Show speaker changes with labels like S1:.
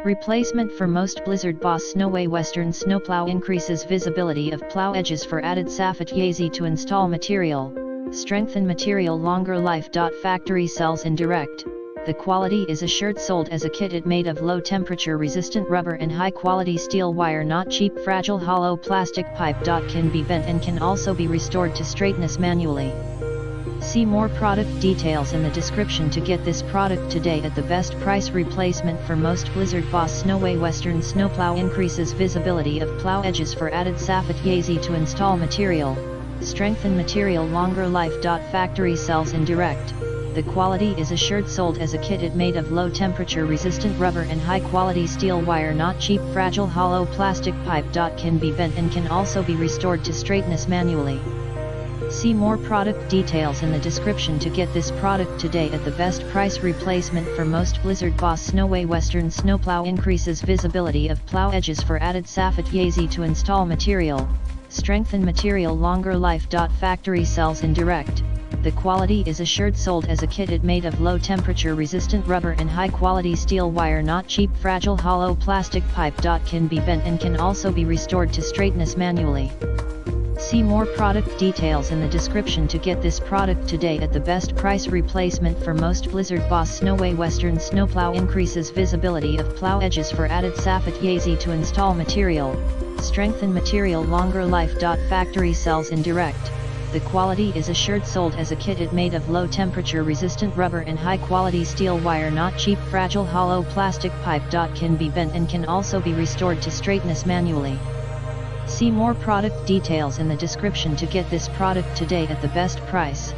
S1: Replacement for most Blizzard Boss Snowway Western Snowplow increases visibility of plow edges for added Safet Yazi to install material, strengthen material longer life. Factory sells indirect. The quality is assured sold as a kit. It made of low temperature resistant rubber and high quality steel wire, not cheap fragile hollow plastic pipe. Can be bent and can also be restored to straightness manually. See more product details in the description to get this product today at the best price. Replacement for most Blizzard Boss Snowway Western Snowplow increases visibility of plow edges for added Safet Yazi to install material, strengthen material longer life. Factory sells indirect. The quality is assured sold as a kit. It made of low temperature resistant rubber and high quality steel wire, not cheap fragile hollow plastic pipe. Can be bent and can also be restored to straightness manually. See more product details in the description to get this product today at the best price. Replacement for most Blizzard Boss Snowway Western Snowplow increases visibility of plow edges for added Safet Yazi to install material, strengthen material longer life. Factory sells indirect. The quality is assured sold as a kit. It made of low temperature resistant rubber and high quality steel wire, not cheap fragile hollow plastic pipe. Can be bent and can also be restored to straightness manually. See more product details in the description to get this product today at the best price. Replacement for most Blizzard Boss Snowway Western Snowplow increases visibility of plow edges for added Safet Yazi to install material, strengthen material longer life. Factory sells indirect. The quality is assured sold as a kit. It made of low temperature resistant rubber and high quality steel wire, not cheap fragile hollow plastic pipe. Can be bent and can also be restored to straightness manually. See more product details in the description to get this product today at the best price.